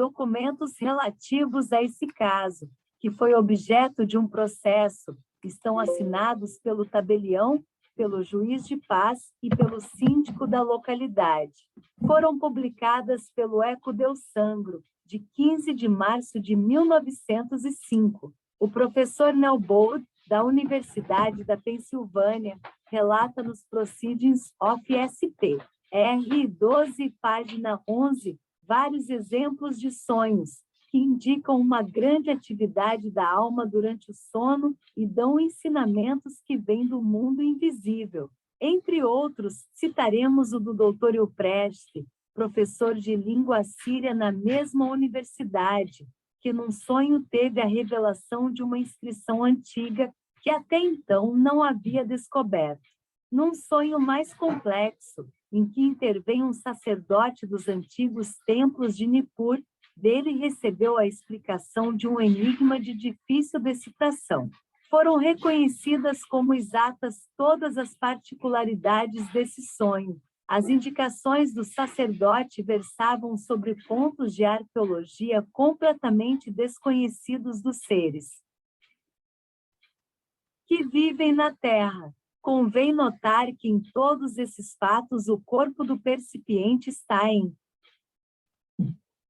Documentos relativos a esse caso, que foi objeto de um processo, estão assinados pelo tabelião, pelo juiz de paz e pelo síndico da localidade. Foram publicadas pelo Eco del Sangro, de 15 de março de 1905. O professor Newbold, da Universidade da Pensilvânia, relata nos Proceedings of SP, R12, página 11, vários exemplos de sonhos que indicam uma grande atividade da alma durante o sono e dão ensinamentos que vêm do mundo invisível. Entre outros, citaremos o do Dr. Eupreste, professor de língua síria na mesma universidade, que num sonho teve a revelação de uma inscrição antiga que até então não havia descoberto. Num sonho mais complexo, em que intervém um sacerdote dos antigos templos de Nippur, dele recebeu a explicação de um enigma de difícil decifração. Foram reconhecidas como exatas todas as particularidades desse sonho. As indicações do sacerdote versavam sobre pontos de arqueologia completamente desconhecidos dos seres que vivem na Terra. Convém notar que em todos esses fatos o corpo do percipiente está em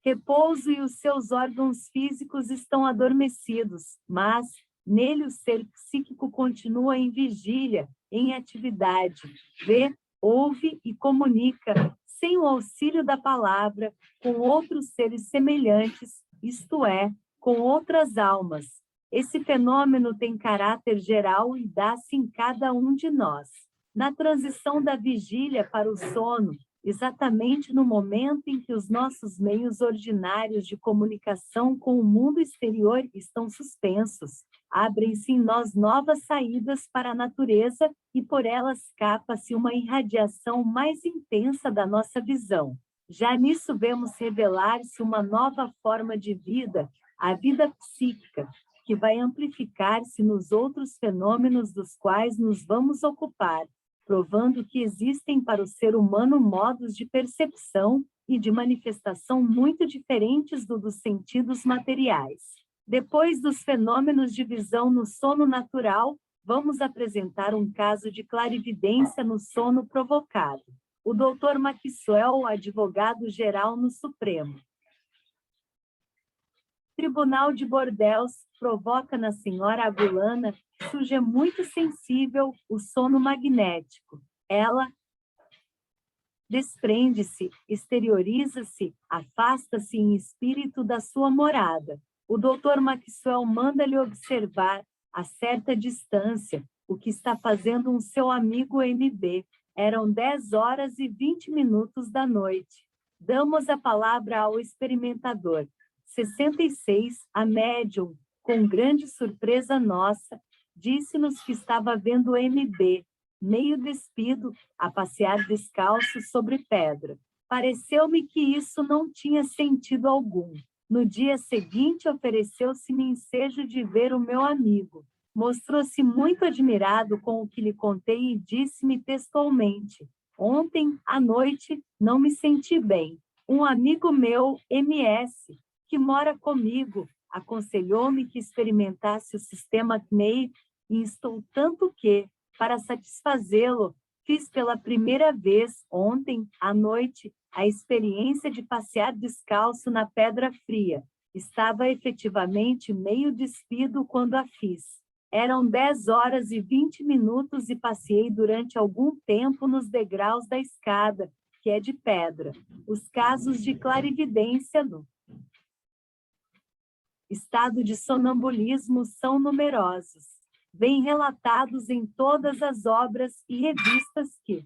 repouso e os seus órgãos físicos estão adormecidos, mas nele o ser psíquico continua em vigília, em atividade, vê, ouve e comunica, sem o auxílio da palavra, com outros seres semelhantes, isto é, com outras almas. Esse fenômeno tem caráter geral e dá-se em cada um de nós. Na transição da vigília para o sono, exatamente no momento em que os nossos meios ordinários de comunicação com o mundo exterior estão suspensos, abrem-se em nós novas saídas para a natureza e por elas escapa-se uma irradiação mais intensa da nossa visão. Já nisso vemos revelar-se uma nova forma de vida, a vida psíquica, que vai amplificar-se nos outros fenômenos dos quais nos vamos ocupar, provando que existem para o ser humano modos de percepção e de manifestação muito diferentes dos sentidos materiais. Depois dos fenômenos de visão no sono natural, vamos apresentar um caso de clarividência no sono provocado. O Dr. Maxwell, advogado-geral no Supremo Tribunal de Bordeaux, provoca na senhora Agulana, cuja é muito sensível, o sono magnético. Ela desprende-se, exterioriza-se, afasta-se em espírito da sua morada. O doutor Maxwell manda-lhe observar, a certa distância, o que está fazendo um seu amigo MB. Eram 10h20 da noite. Damos a palavra ao experimentador. 66, a médium, com grande surpresa nossa, disse-nos que estava vendo o MB, meio despido, a passear descalço sobre pedra. Pareceu-me que isso não tinha sentido algum. No dia seguinte, ofereceu-se-me ensejo de ver o meu amigo. Mostrou-se muito admirado com o que lhe contei e disse-me textualmente: ontem, à noite, não me senti bem. Um amigo meu, MS, que mora comigo, aconselhou-me que experimentasse o sistema CNEI e instou tanto que, para satisfazê-lo, fiz pela primeira vez, ontem, à noite, a experiência de passear descalço na pedra fria. Estava efetivamente meio despido quando a fiz. Eram 10h20 e passeei durante algum tempo nos degraus da escada, que é de pedra. Os casos de clarividência no estado de sonambulismo são numerosos. Vêm relatados em todas as obras e revistas que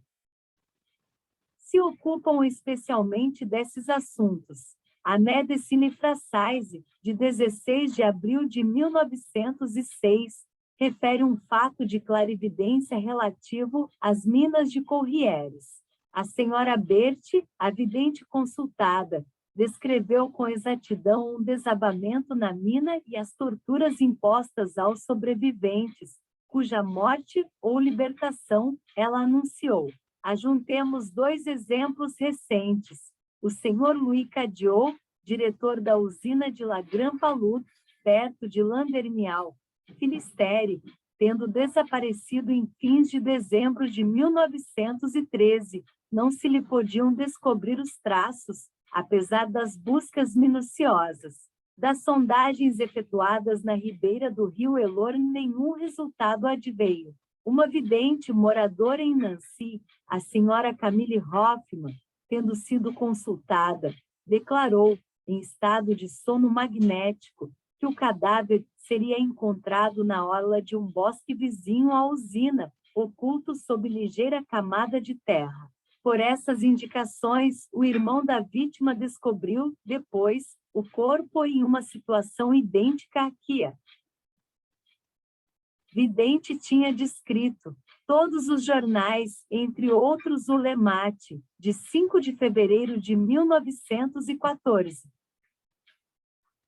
se ocupam especialmente desses assuntos. A Medicine Francesa, de 16 de abril de 1906, refere um fato de clarividência relativo às minas de Corrieres. A senhora Berti, a vidente consultada, descreveu com exatidão um desabamento na mina e as torturas impostas aos sobreviventes, cuja morte ou libertação ela anunciou. Ajuntemos 2 exemplos recentes. O senhor Louis Cadiot, diretor da usina de La Grande-Palut, perto de Landerneau, Finistere, tendo desaparecido em fins de dezembro de 1913. Não se lhe podiam descobrir os traços, apesar das buscas minuciosas. Das sondagens efetuadas na ribeira do rio Elorn, nenhum resultado adveio. Uma vidente moradora em Nancy, a senhora Camille Hoffmann, tendo sido consultada, declarou, em estado de sono magnético, que o cadáver seria encontrado na orla de um bosque vizinho à usina, oculto sob ligeira camada de terra. Por essas indicações, o irmão da vítima descobriu, depois, o corpo em uma situação idêntica à que a vidente tinha descrito. Todos os jornais, entre outros o Le Mate, de 5 de fevereiro de 1914,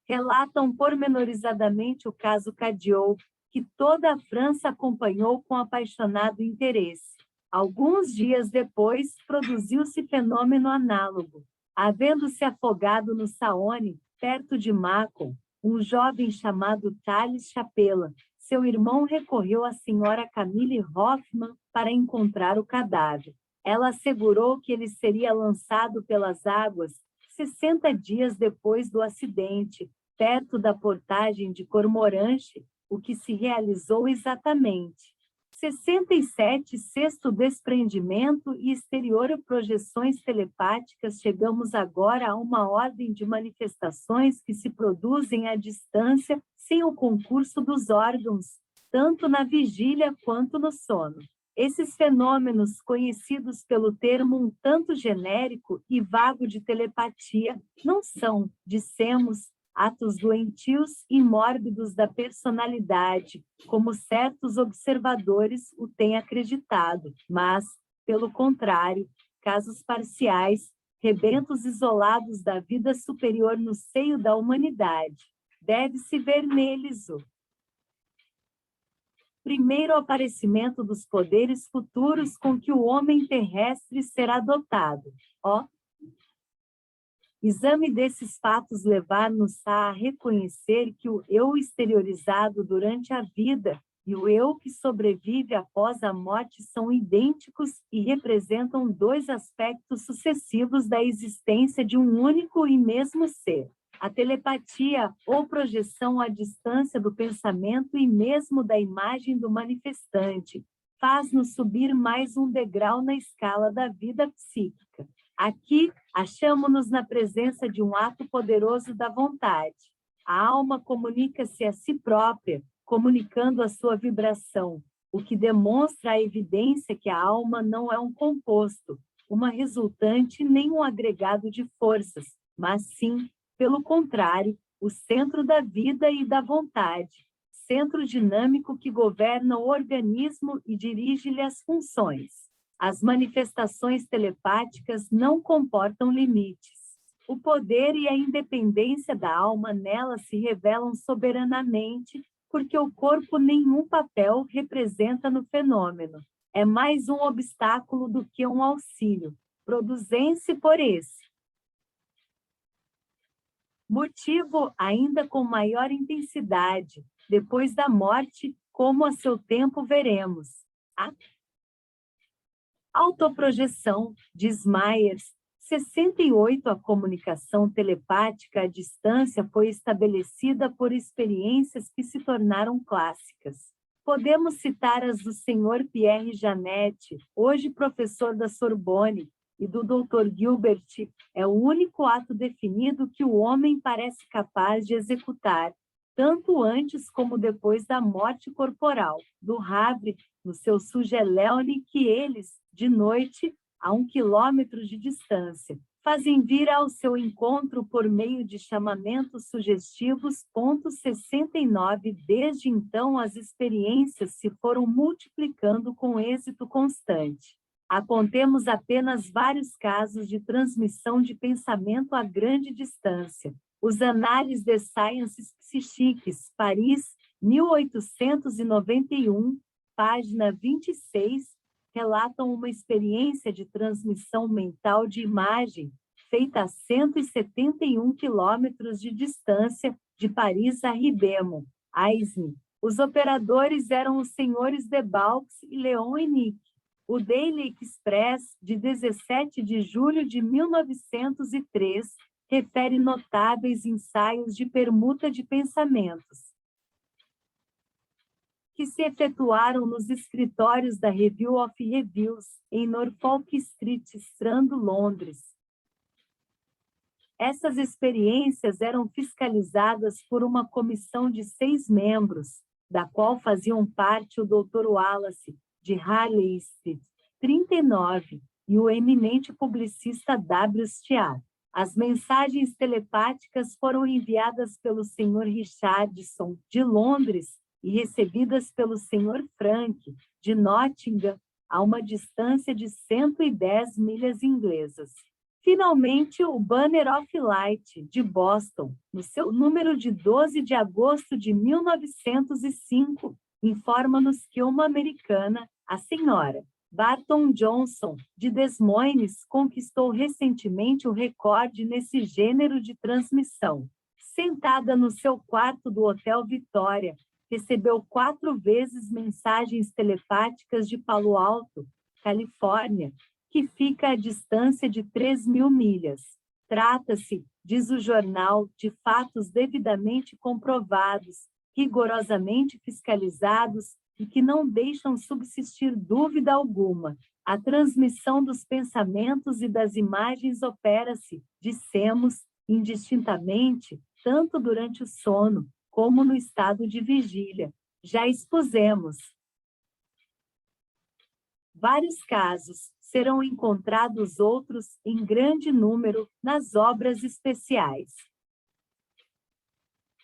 relatam pormenorizadamente o caso Cadiot, que toda a França acompanhou com apaixonado interesse. Alguns dias depois, produziu-se fenômeno análogo. Havendo-se afogado no Saône, perto de Mâcon, um jovem chamado Thales Chapela, seu irmão recorreu à senhora Camille Hoffmann para encontrar o cadáver. Ela assegurou que ele seria lançado pelas águas 60 dias depois do acidente, perto da portagem de Cormoranche, o que se realizou exatamente. 67, sexto desprendimento e exterior projeções telepáticas. Chegamos agora a uma ordem de manifestações que se produzem à distância, sem o concurso dos órgãos, tanto na vigília quanto no sono. Esses fenômenos, conhecidos pelo termo um tanto genérico e vago de telepatia, não são, dissemos, atos doentios e mórbidos da personalidade, como certos observadores o têm acreditado, mas, pelo contrário, casos parciais, rebentos isolados da vida superior no seio da humanidade. Deve-se ver neles o primeiro aparecimento dos poderes futuros com que o homem terrestre será dotado. Exame desses fatos levar-nos a reconhecer que o eu exteriorizado durante a vida e o eu que sobrevive após a morte são idênticos e representam dois aspectos sucessivos da existência de um único e mesmo ser. A telepatia ou projeção à distância do pensamento e mesmo da imagem do manifestante faz-nos subir mais um degrau na escala da vida psíquica. Aqui, achamo-nos na presença de um ato poderoso da vontade. A alma comunica-se a si própria, comunicando a sua vibração, o que demonstra a evidência que a alma não é um composto, uma resultante nem um agregado de forças, mas sim, pelo contrário, o centro da vida e da vontade, centro dinâmico que governa o organismo e dirige-lhe as funções. As manifestações telepáticas não comportam limites. O poder e a independência da alma nela se revelam soberanamente, porque o corpo nenhum papel representa no fenômeno. É mais um obstáculo do que um auxílio. Produzem-se por esse motivo ainda com maior intensidade, depois da morte, como a seu tempo veremos. Autoprojeção, diz Myers, 68. A comunicação telepática à distância foi estabelecida por experiências que se tornaram clássicas. Podemos citar as do Sr. Pierre Janet, hoje professor da Sorbonne, e do Dr. Gilbert. É o único ato definido que o homem parece capaz de executar, tanto antes como depois da morte corporal. Do Havre, no seu Sugeleone, que eles, de noite, a 1 quilômetro de distância, fazem vir ao seu encontro por meio de chamamentos sugestivos. 69. Desde então, as experiências se foram multiplicando com êxito constante. Apontemos apenas vários casos de transmissão de pensamento a grande distância. Os Annales des Sciences Psychiques, Paris, 1891, página 26, relatam uma experiência de transmissão mental de imagem feita a 171 quilômetros de distância de Paris a Ribemont, Aisne. Os operadores eram os senhores de Baux e Leon Henrique. O Daily Express, de 17 de julho de 1903, refere notáveis ensaios de permuta de pensamentos que se efetuaram nos escritórios da Review of Reviews, em Norfolk Street, Strand, Londres. Essas experiências eram fiscalizadas por uma comissão de 6 membros, da qual faziam parte o Dr. Wallace, de Harley Street, 39, e o eminente publicista W. Stiar. As mensagens telepáticas foram enviadas pelo Sr. Richardson, de Londres, e recebidas pelo Sr. Frank, de Nottingham, a uma distância de 110 milhas inglesas. Finalmente, o Banner of Light, de Boston, no seu número de 12 de agosto de 1905, informa-nos que uma americana, a senhora Barton Johnson, de Des Moines, conquistou recentemente o recorde nesse gênero de transmissão. Sentada no seu quarto do Hotel Vitória, recebeu 4 vezes mensagens telepáticas de Palo Alto, Califórnia, que fica a distância de 3.000 milhas. Trata-se, diz o jornal, de fatos devidamente comprovados, rigorosamente fiscalizados e que não deixam subsistir dúvida alguma. A transmissão dos pensamentos e das imagens opera-se, dissemos, indistintamente, tanto durante o sono, como no estado de vigília. Já expusemos. Vários casos, serão encontrados outros em grande número nas obras especiais.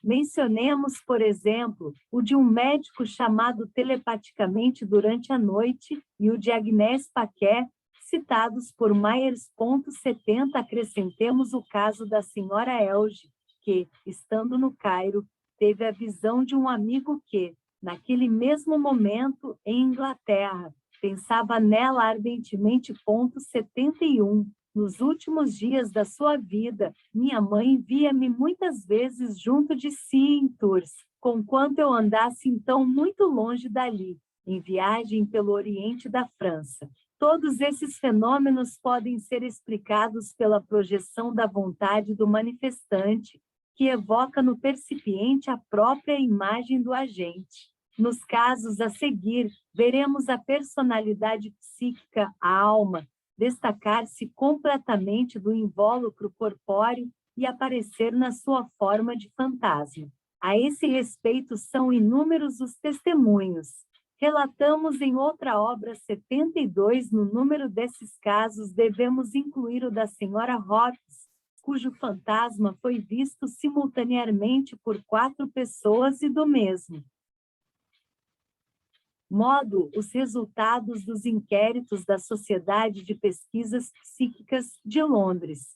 Mencionemos, por exemplo, o de um médico chamado telepaticamente durante a noite e o de Agnès Paquet, citados por Myers.70. Acrescentemos o caso da senhora Elge, que, estando no Cairo, teve a visão de um amigo que, naquele mesmo momento, em Inglaterra, pensava nela ardentemente. 71. Nos últimos dias da sua vida, minha mãe via-me muitas vezes junto de si em Tours, conquanto eu andasse então muito longe dali, em viagem pelo Oriente da França. Todos esses fenômenos podem ser explicados pela projeção da vontade do manifestante, que evoca no percipiente a própria imagem do agente. Nos casos a seguir, veremos a personalidade psíquica, a alma, destacar-se completamente do invólucro corpóreo e aparecer na sua forma de fantasma. A esse respeito, são inúmeros os testemunhos. Relatamos em outra obra 72, no número desses casos, devemos incluir o da senhora Hopkins, cujo fantasma foi visto simultaneamente por 4 pessoas e do mesmo modo, os resultados dos inquéritos da Sociedade de Pesquisas Psíquicas de Londres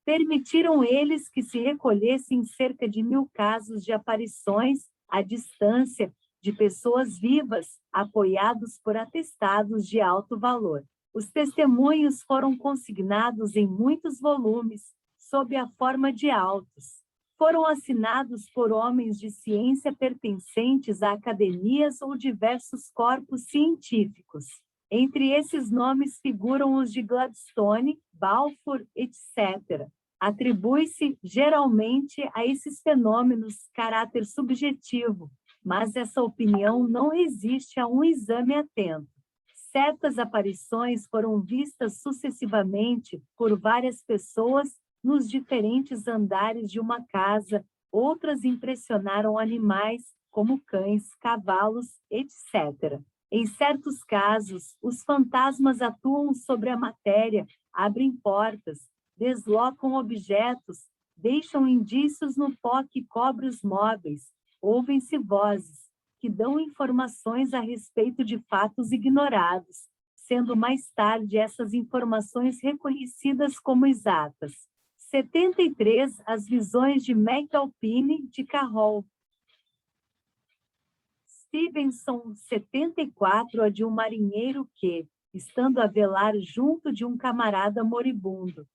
permitiram eles que se recolhessem cerca de 1.000 casos de aparições à distância de pessoas vivas, apoiados por atestados de alto valor. Os testemunhos foram consignados em muitos volumes, sob a forma de autos. Foram assinados por homens de ciência pertencentes a academias ou diversos corpos científicos. Entre esses nomes figuram os de Gladstone, Balfour, etc. Atribui-se, geralmente, a esses fenômenos caráter subjetivo, mas essa opinião não resiste a um exame atento. Certas aparições foram vistas sucessivamente por várias pessoas nos diferentes andares de uma casa, outras impressionaram animais, como cães, cavalos, etc. Em certos casos, os fantasmas atuam sobre a matéria, abrem portas, deslocam objetos, deixam indícios no pó que cobre os móveis, ouvem-se vozes, que dão informações a respeito de fatos ignorados, sendo mais tarde essas informações reconhecidas como exatas. 73. As visões de McAlpine de Carroll. Stevenson, 74. A de um marinheiro que, estando a velar junto de um camarada moribundo.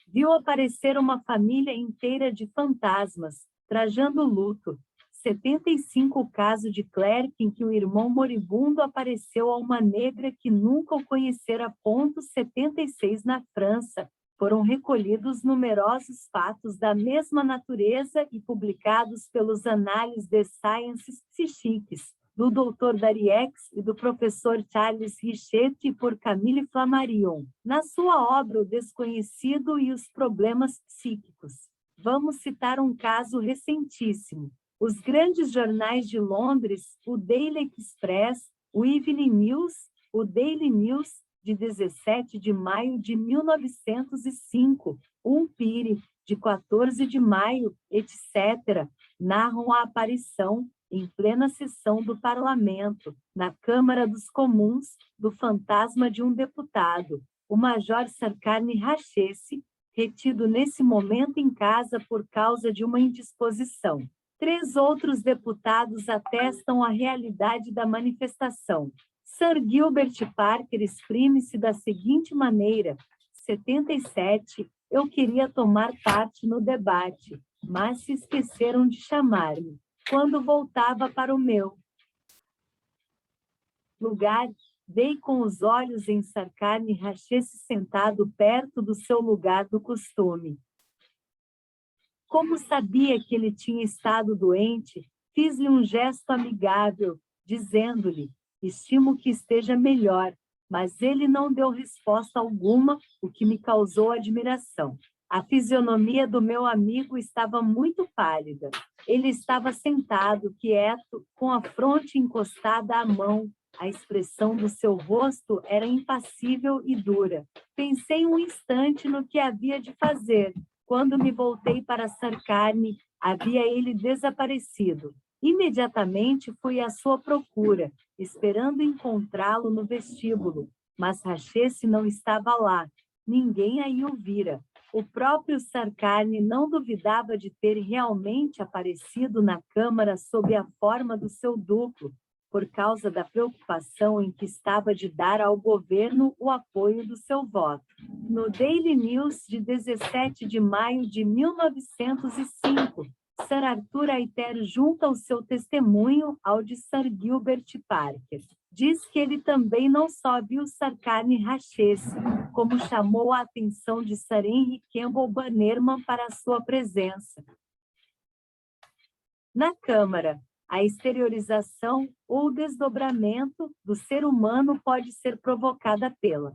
Viu aparecer uma família inteira de fantasmas, trajando luto. 75 o caso de Clerc em que o irmão moribundo apareceu a uma negra que nunca o conhecera. 76 na França. Foram recolhidos numerosos fatos da mesma natureza e publicados pelos Annales des Sciences Psychiques, do Dr. Dariex e do professor Charles Richet por Camille Flammarion, na sua obra O Desconhecido e os Problemas Psíquicos. Vamos citar um caso recentíssimo. Os grandes jornais de Londres, o Daily Express, o Evening News, o Daily News, de 17 de maio de 1905, o Empire, de 14 de maio, etc., narram a aparição, em plena sessão do Parlamento, na Câmara dos Comuns, do fantasma de um deputado, o Major Sarkarni Rachesse, retido nesse momento em casa por causa de uma indisposição. 3 outros deputados atestam a realidade da manifestação. Sir Gilbert Parker exprime-se da seguinte maneira: 77, eu queria tomar parte no debate, mas se esqueceram de chamar-me. Quando voltava para o meu lugar, dei com os olhos em Sarkarni Rachesse sentado perto do seu lugar do costume. Como sabia que ele tinha estado doente, fiz-lhe um gesto amigável, dizendo-lhe: estimo que esteja melhor, mas ele não deu resposta alguma, o que me causou admiração. A fisionomia do meu amigo estava muito pálida. Ele estava sentado, quieto, com a fronte encostada à mão. A expressão do seu rosto era impassível e dura. Pensei um instante no que havia de fazer. Quando me voltei para Sarkarni, havia ele desaparecido. Imediatamente fui à sua procura, esperando encontrá-lo no vestíbulo, mas Rachesse não estava lá. Ninguém aí o vira. O próprio Sarkarni não duvidava de ter realmente aparecido na Câmara sob a forma do seu duplo, por causa da preocupação em que estava de dar ao governo o apoio do seu voto. No Daily News de 17 de maio de 1905, Sir Arthur Aiter junta o seu testemunho ao de Sir Gilbert Parker. Diz que ele também não só viu Sarkarni Rachesse, como chamou a atenção de Sir Henry Campbell Bannerman para a sua presença. Na Câmara, a exteriorização ou desdobramento do ser humano pode ser provocada pela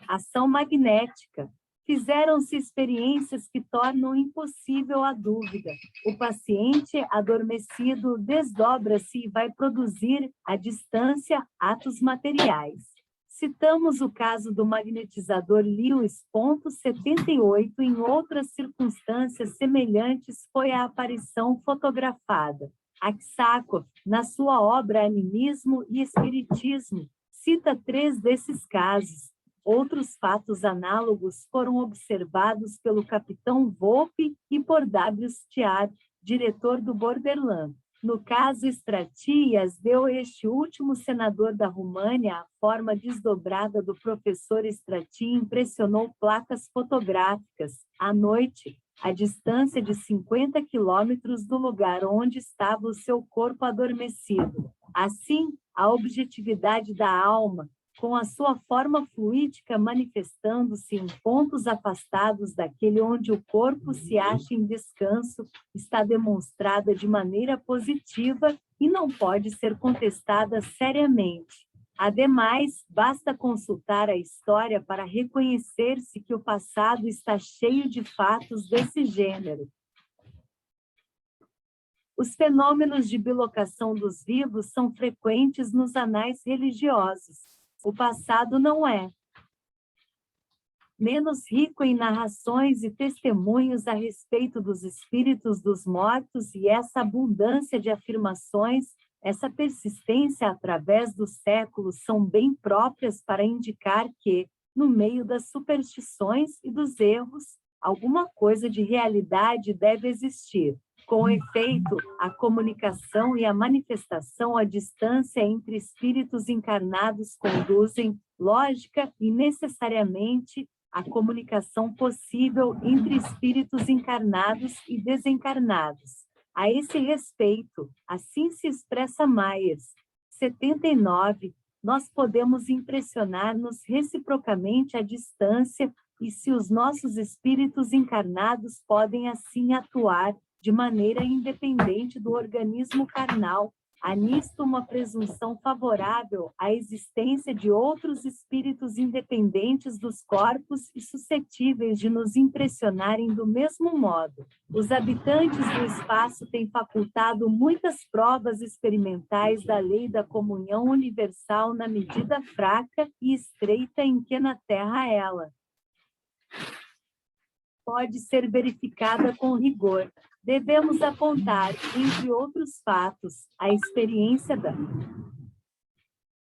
ação magnética. Fizeram-se experiências que tornam impossível a dúvida. O paciente adormecido desdobra-se e vai produzir, à distância, atos materiais. Citamos o caso do magnetizador Lewis. 78, em outras circunstâncias semelhantes foi a aparição fotografada. Aksakov, na sua obra Animismo e Espiritismo, cita 3 desses casos. Outros fatos análogos foram observados pelo capitão Volpe e por W. Stiad, diretor do Borderland. No caso Stratias, deu este último senador da România a forma desdobrada do professor Strati e impressionou placas fotográficas. À noite, a distância de 50 quilômetros do lugar onde estava o seu corpo adormecido. Assim, a objetividade da alma, com a sua forma fluídica manifestando-se em pontos afastados daquele onde o corpo se acha em descanso, está demonstrada de maneira positiva e não pode ser contestada seriamente. Ademais, basta consultar a história para reconhecer-se que o passado está cheio de fatos desse gênero. Os fenômenos de bilocação dos vivos são frequentes nos anais religiosos. O passado não é menos rico em narrações e testemunhos a respeito dos espíritos dos mortos, e essa abundância de afirmações, essa persistência através dos séculos são bem próprias para indicar que, no meio das superstições e dos erros, alguma coisa de realidade deve existir. Com efeito, a comunicação e a manifestação à distância entre espíritos encarnados conduzem, lógica e necessariamente, à comunicação possível entre espíritos encarnados e desencarnados. A esse respeito, assim se expressa Myers, 79, nós podemos impressionar-nos reciprocamente à distância e se os nossos espíritos encarnados podem assim atuar de maneira independente do organismo carnal, há nisto uma presunção favorável à existência de outros espíritos independentes dos corpos e suscetíveis de nos impressionarem do mesmo modo. Os habitantes do espaço têm facultado muitas provas experimentais da lei da comunhão universal na medida fraca e estreita em que na Terra ela pode ser verificada com rigor. Devemos apontar, entre outros fatos, a experiência da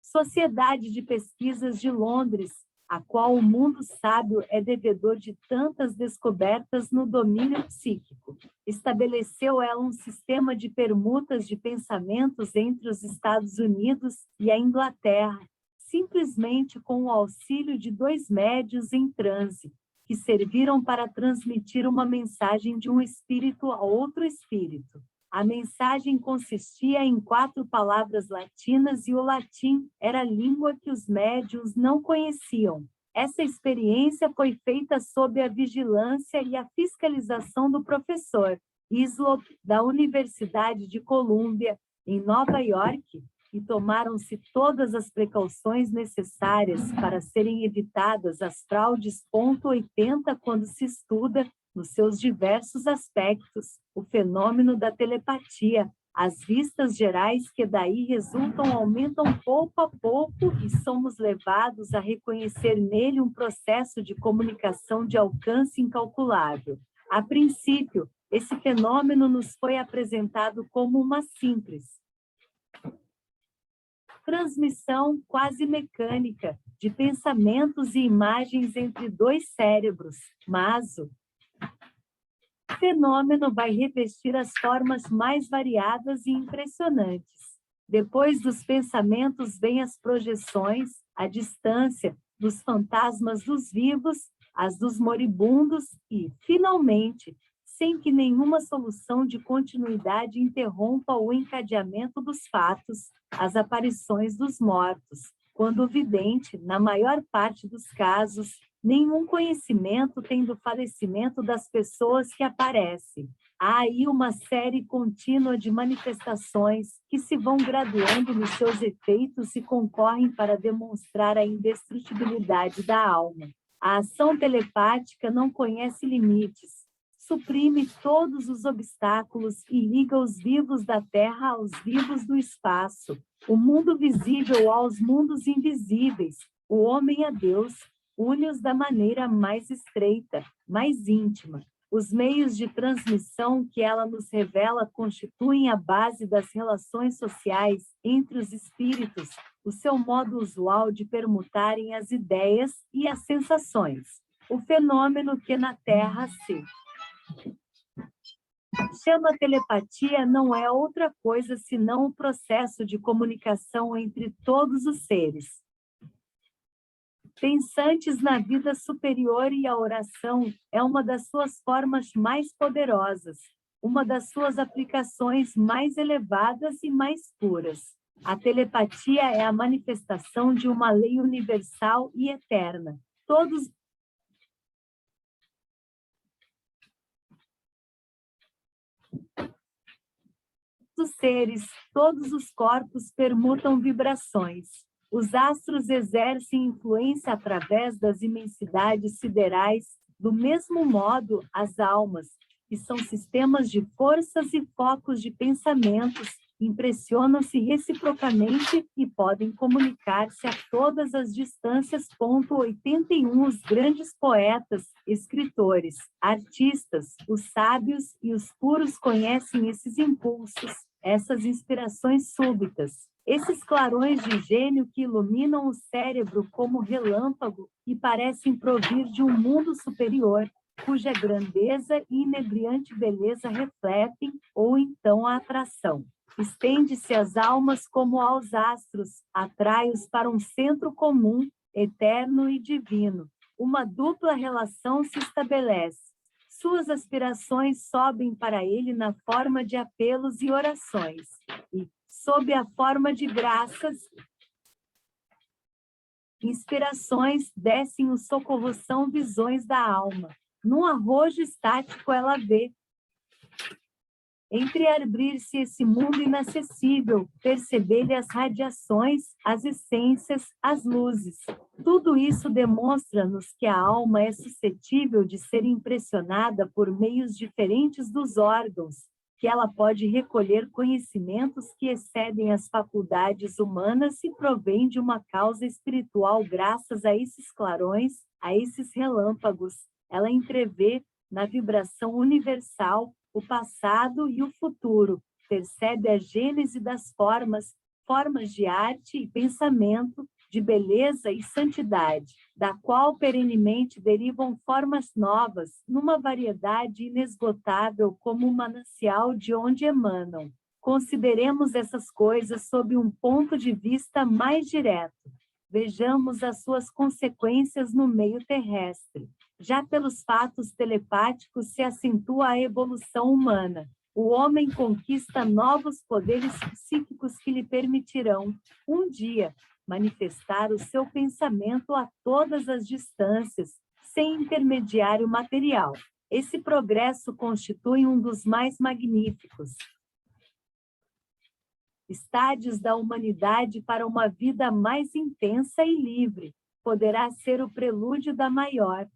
Sociedade de Pesquisas de Londres, a qual o mundo sábio é devedor de tantas descobertas no domínio psíquico. Estabeleceu ela um sistema de permutas de pensamentos entre os Estados Unidos e a Inglaterra, simplesmente com o auxílio de 2 médios em transe, que serviram para transmitir uma mensagem de um espírito a outro espírito. A mensagem consistia em 4 palavras latinas e o latim era a língua que os médiuns não conheciam. Essa experiência foi feita sob a vigilância e a fiscalização do professor Hislop, da Universidade de Colômbia, em Nova York, e tomaram-se todas as precauções necessárias para serem evitadas as fraudes. 80 quando se estuda, nos seus diversos aspectos, o fenômeno da telepatia. As vistas gerais que daí resultam aumentam pouco a pouco e somos levados a reconhecer nele um processo de comunicação de alcance incalculável. A princípio, esse fenômeno nos foi apresentado como uma simples transmissão quase mecânica de pensamentos e imagens entre 2 cérebros, mas o fenômeno vai revestir as formas mais variadas e impressionantes. Depois dos pensamentos vêm as projeções, a distância dos fantasmas dos vivos, as dos moribundos e, finalmente, sem que nenhuma solução de continuidade interrompa o encadeamento dos fatos, as aparições dos mortos, quando o vidente, na maior parte dos casos, nenhum conhecimento tem do falecimento das pessoas que aparecem. Há aí uma série contínua de manifestações que se vão graduando nos seus efeitos e concorrem para demonstrar a indestrutibilidade da alma. A ação telepática não conhece limites, suprime todos os obstáculos e liga os vivos da Terra aos vivos do espaço, o mundo visível aos mundos invisíveis, o homem a Deus, une-os da maneira mais estreita, mais íntima. Os meios de transmissão que ela nos revela constituem a base das relações sociais entre os espíritos, o seu modo usual de permutarem as ideias e as sensações. O fenômeno que na Terra se chama telepatia não é outra coisa senão o processo de comunicação entre todos os seres pensantes na vida superior, e a oração é uma das suas formas mais poderosas, uma das suas aplicações mais elevadas e mais puras. A telepatia é a manifestação de uma lei universal e eterna. Todos os seres, todos os corpos permutam vibrações. Os astros exercem influência através das imensidades siderais, do mesmo modo as almas, que são sistemas de forças e focos de pensamentos, impressionam-se reciprocamente e podem comunicar-se a todas as distâncias. 81 Os grandes poetas, escritores, artistas, os sábios e os puros conhecem esses impulsos, essas inspirações súbitas, esses clarões de gênio que iluminam o cérebro como relâmpago e parecem provir de um mundo superior. cuja grandeza e inebriante beleza refletem, ou então a atração. Estende-se às almas como aos astros, atrai-os para um centro comum, eterno e divino. Uma dupla relação se estabelece. Suas aspirações sobem para ele na forma de apelos e orações, e, sob a forma de graças, inspirações, descem o socorro, são visões da alma. Num arrojo estático ela vê, entreabrir-se esse mundo inacessível, perceber-lhe as radiações, as essências, as luzes. Tudo isso demonstra-nos que a alma é suscetível de ser impressionada por meios diferentes dos órgãos, que ela pode recolher conhecimentos que excedem as faculdades humanas e provém de uma causa espiritual graças a esses clarões, a esses relâmpagos. Ela entrevê na vibração universal o passado e o futuro, percebe a gênese das formas, formas de arte e pensamento, de beleza e santidade, da qual perenemente derivam formas novas, numa variedade inesgotável como um manancial de onde emanam. Consideremos essas coisas sob um ponto de vista mais direto. Vejamos as suas consequências no meio terrestre. Já pelos fatos telepáticos se acentua a evolução humana. O homem conquista novos poderes psíquicos que lhe permitirão, um dia, manifestar o seu pensamento a todas as distâncias, sem intermediário material. Esse progresso constitui um dos mais magníficos estádios da humanidade para uma vida mais intensa e livre. Poderá ser o prelúdio da maior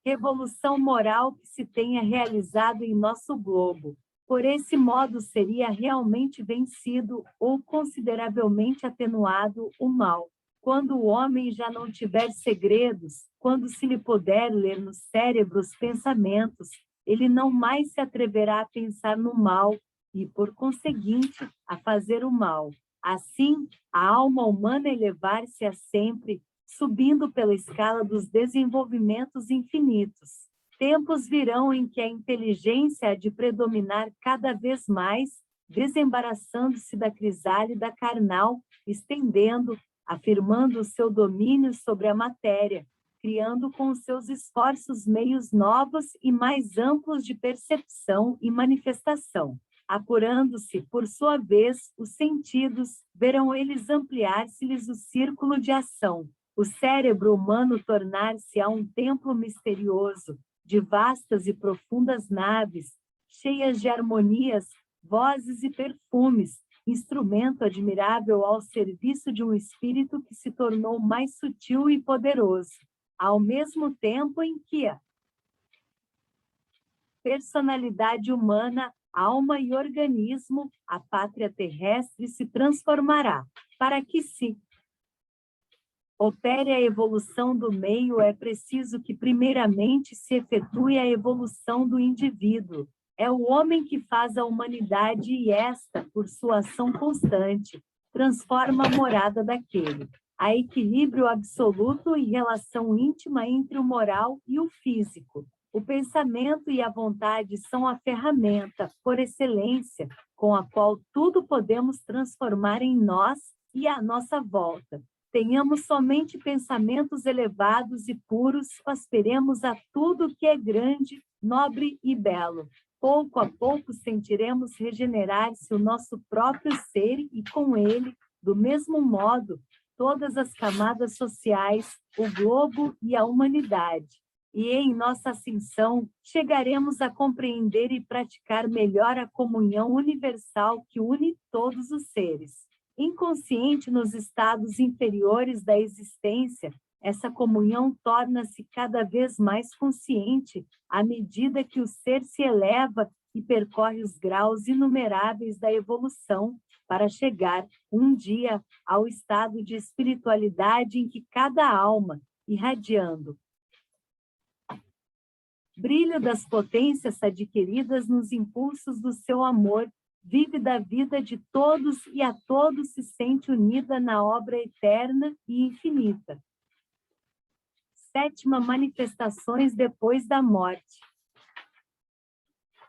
revolução moral que se tenha realizado em nosso globo. Por esse modo seria realmente vencido ou consideravelmente atenuado o mal. Quando o homem já não tiver segredos, quando se lhe puder ler no cérebro os pensamentos, ele não mais se atreverá a pensar no mal e, por conseguinte, a fazer o mal. Assim, a alma humana elevar-se-á sempre, subindo pela escala dos desenvolvimentos infinitos. Tempos virão em que a inteligência há de predominar cada vez mais, desembaraçando-se da crisálida carnal, estendendo, afirmando o seu domínio sobre a matéria, criando com os seus esforços meios novos e mais amplos de percepção e manifestação. Apurando-se, por sua vez, os sentidos, verão eles ampliar-se-lhes o círculo de ação, o cérebro humano tornar-se a um templo misterioso, de vastas e profundas naves, cheias de harmonias, vozes e perfumes, instrumento admirável ao serviço de um espírito que se tornou mais sutil e poderoso, ao mesmo tempo em que a personalidade humana, alma e organismo, a pátria terrestre se transformará. Para que se opere a evolução do meio, é preciso que primeiramente se efetue a evolução do indivíduo. É o homem que faz a humanidade e esta, por sua ação constante, transforma a morada daquele. Há equilíbrio absoluto e relação íntima entre o moral e o físico. O pensamento e a vontade são a ferramenta, por excelência, com a qual tudo podemos transformar em nós e à nossa volta. Tenhamos somente pensamentos elevados e puros, aspiremos a tudo que é grande, nobre e belo. Pouco a pouco sentiremos regenerar-se o nosso próprio ser e com ele, do mesmo modo, todas as camadas sociais, o globo e a humanidade. E em nossa ascensão, chegaremos a compreender e praticar melhor a comunhão universal que une todos os seres. Inconsciente nos estados inferiores da existência, essa comunhão torna-se cada vez mais consciente à medida que o ser se eleva e percorre os graus inumeráveis da evolução para chegar, um dia, ao estado de espiritualidade em que cada alma, irradiando brilho das potências adquiridas nos impulsos do seu amor, vive da vida de todos e a todos se sente unida na obra eterna e infinita. Sétima, manifestações depois da morte.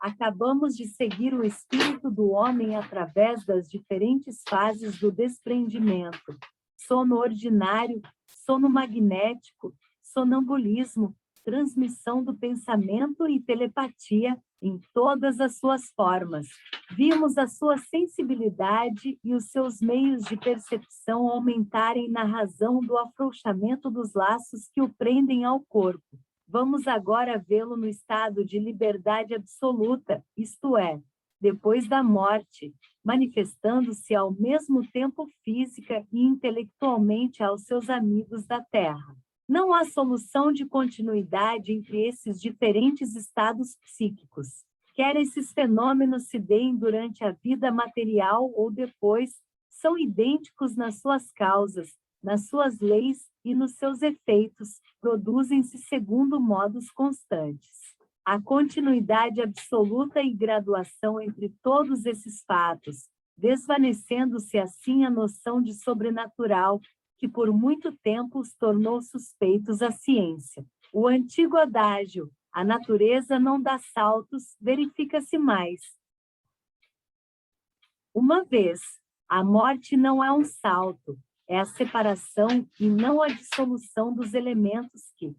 Acabamos de seguir o espírito do homem através das diferentes fases do desprendimento: sono ordinário, sono magnético, sonambulismo, transmissão do pensamento e telepatia em todas as suas formas. Vimos a sua sensibilidade e os seus meios de percepção aumentarem na razão do afrouxamento dos laços que o prendem ao corpo. Vamos agora vê-lo no estado de liberdade absoluta, isto é, depois da morte, manifestando-se ao mesmo tempo física e intelectualmente aos seus amigos da Terra. Não há solução de continuidade entre esses diferentes estados psíquicos. Quer esses fenômenos se deem durante a vida material ou depois, são idênticos nas suas causas, nas suas leis e nos seus efeitos, produzem-se segundo modos constantes. A continuidade absoluta e graduação entre todos esses fatos, desvanecendo-se assim a noção de sobrenatural, que por muito tempo os tornou suspeitos à ciência. O antigo adágio, a natureza não dá saltos, verifica-se mais. Uma vez, a morte não é um salto, é a separação e não a dissolução dos elementos que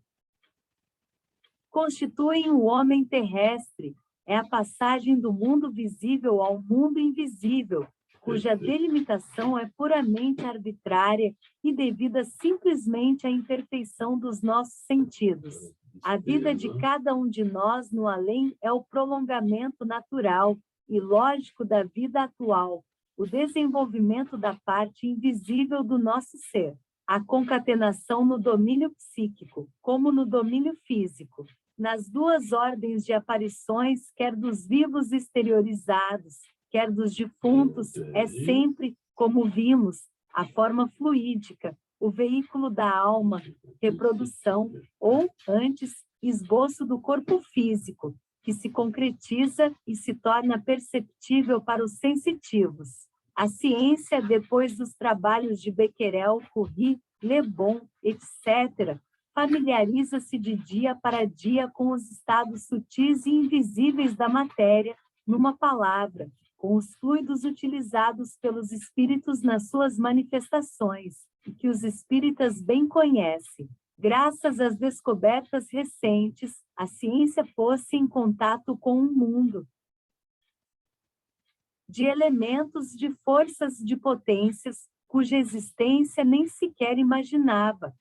constituem o homem terrestre, é a passagem do mundo visível ao mundo invisível, cuja delimitação é puramente arbitrária e devida simplesmente à imperfeição dos nossos sentidos. A vida de cada um de nós no além é o prolongamento natural e lógico da vida atual, o desenvolvimento da parte invisível do nosso ser, a concatenação no domínio psíquico, como no domínio físico, nas duas ordens de aparições, quer dos vivos exteriorizados, quer dos defuntos, é sempre, como vimos, a forma fluídica, o veículo da alma, reprodução, ou, antes, esboço do corpo físico, que se concretiza e se torna perceptível para os sensitivos. A ciência, depois dos trabalhos de Becquerel, Curie, Le Bon, etc., familiariza-se de dia para dia com os estados sutis e invisíveis da matéria, numa palavra, com os fluidos utilizados pelos espíritos nas suas manifestações, e que os espíritas bem conhecem. Graças às descobertas recentes, a ciência pôs-se em contato com um mundo de elementos, de forças, de potências, cuja existência nem sequer imaginava.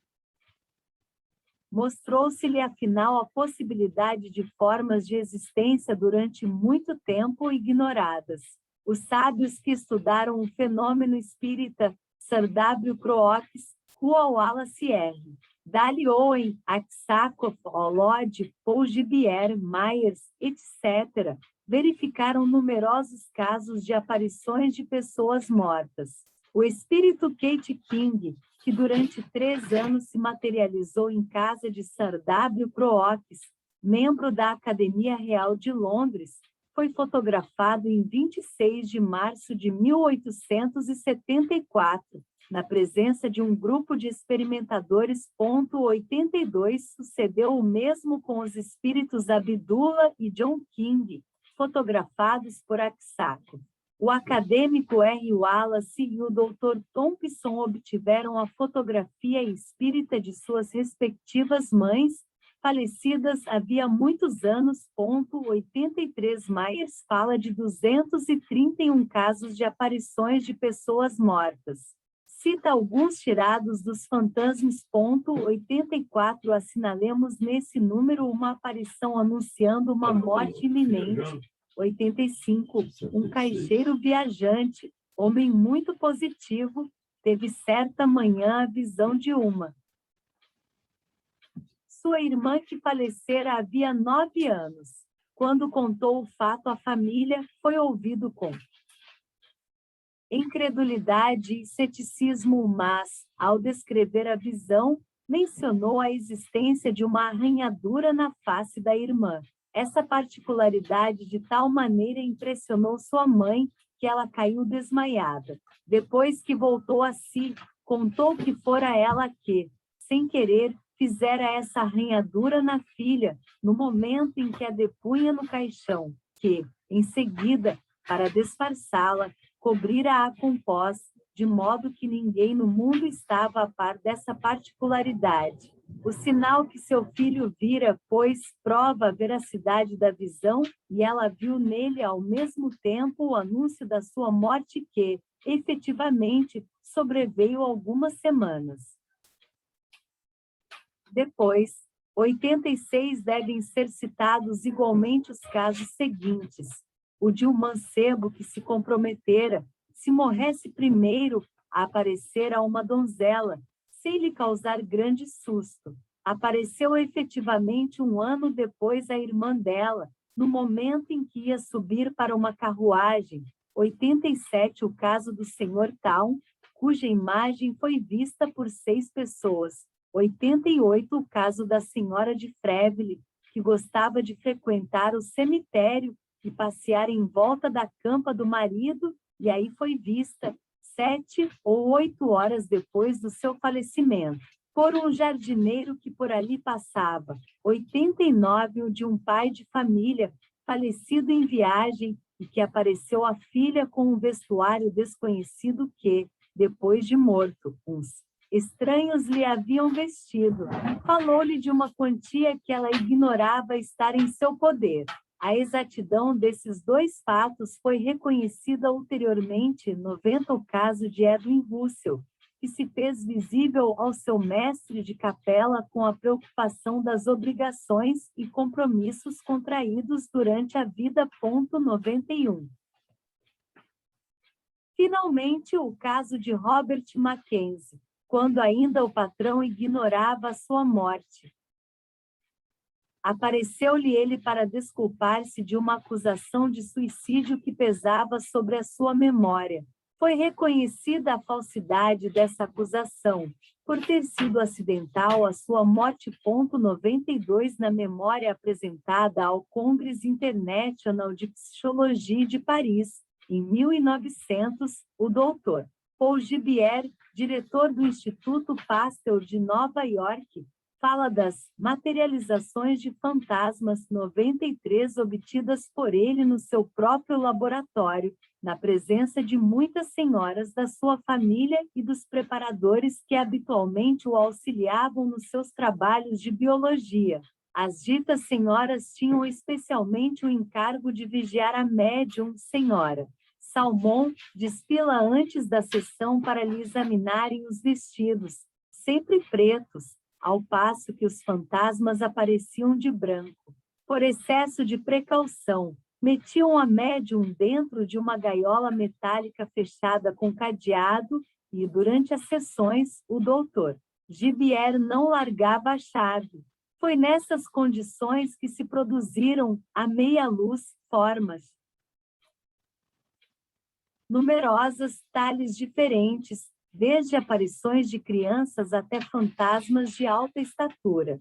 Mostrou-se-lhe, afinal, a possibilidade de formas de existência durante muito tempo ignoradas. Os sábios que estudaram o fenômeno espírita, Sir W. Crookes, Rua Wallace R., Dali Owen, Aksakov, Olod, Paul Gibier, Myers, etc., verificaram numerosos casos de aparições de pessoas mortas. O espírito Kate King, que durante 3 anos se materializou em casa de Sir W. Crookes, membro da Academia Real de Londres, foi fotografado em 26 de março de 1874, na presença de um grupo de experimentadores. 82 sucedeu o mesmo com os espíritos Abdullah e John King, fotografados por Aksakov. O acadêmico R. Wallace e o Dr. Thompson obtiveram a fotografia espírita de suas respectivas mães, falecidas havia muitos anos. 83 Myers fala de 231 casos de aparições de pessoas mortas. Cita alguns tirados dos fantasmas. 84 assinalemos nesse número uma aparição anunciando uma morte iminente. 85, um caixeiro viajante, homem muito positivo, teve certa manhã a visão de uma. Sua irmã que falecera havia 9 anos. Quando contou o fato à família, foi ouvido com incredulidade e ceticismo, mas, ao descrever a visão, mencionou a existência de uma arranhadura na face da irmã. Essa particularidade de tal maneira impressionou sua mãe que ela caiu desmaiada. Depois que voltou a si, contou que fora ela que, sem querer, fizera essa arranhadura na filha, no momento em que a depunha no caixão, que, em seguida, para disfarçá-la, cobrira-a com pós, de modo que ninguém no mundo estava a par dessa particularidade. O sinal que seu filho vira, pois, prova a veracidade da visão, e ela viu nele ao mesmo tempo o anúncio da sua morte que, efetivamente, sobreveio algumas semanas. Depois, 86 devem ser citados igualmente os casos seguintes. O de um mancebo que se comprometera, se morresse primeiro, a aparecer a uma donzela, sem lhe causar grande susto. Apareceu efetivamente um ano depois a irmã dela, no momento em que ia subir para uma carruagem. 87, o caso do Sr. Town, cuja imagem foi vista por 6 pessoas. 88, o caso da senhora de Fréville, que gostava de frequentar o cemitério e passear em volta da campa do marido, e aí foi vista 7 ou 8 horas depois do seu falecimento, por um jardineiro que por ali passava. 89, o de um pai de família, falecido em viagem, e que apareceu a filha com um vestuário desconhecido que, depois de morto, uns estranhos lhe haviam vestido. Falou-lhe de uma quantia que ela ignorava estar em seu poder. A exatidão desses 2 fatos foi reconhecida ulteriormente no 90º caso de Edwin Russell, que se fez visível ao seu mestre de capela com a preocupação das obrigações e compromissos contraídos durante a vida. 91. Finalmente, o caso de Robert Mackenzie, quando ainda o patrão ignorava a sua morte. Apareceu-lhe ele para desculpar-se de uma acusação de suicídio que pesava sobre a sua memória. Foi reconhecida a falsidade dessa acusação, por ter sido acidental a sua morte. 92, na memória apresentada ao Congress International de Psicologia de Paris, em 1900, o doutor Paul Gibier, diretor do Instituto Pasteur de Nova York, fala das materializações de fantasmas 93 obtidas por ele no seu próprio laboratório, na presença de muitas senhoras da sua família e dos preparadores que habitualmente o auxiliavam nos seus trabalhos de biologia. As ditas senhoras tinham especialmente o encargo de vigiar a médium senhora. Salmon despila antes da sessão para lhe examinarem os vestidos, sempre pretos, ao passo que os fantasmas apareciam de branco. Por excesso de precaução, metiam a médium dentro de uma gaiola metálica fechada com cadeado e, durante as sessões, o doutor Gibier não largava a chave. Foi nessas condições que se produziram, à meia-luz, formas numerosas, tales diferentes, desde aparições de crianças até fantasmas de alta estatura.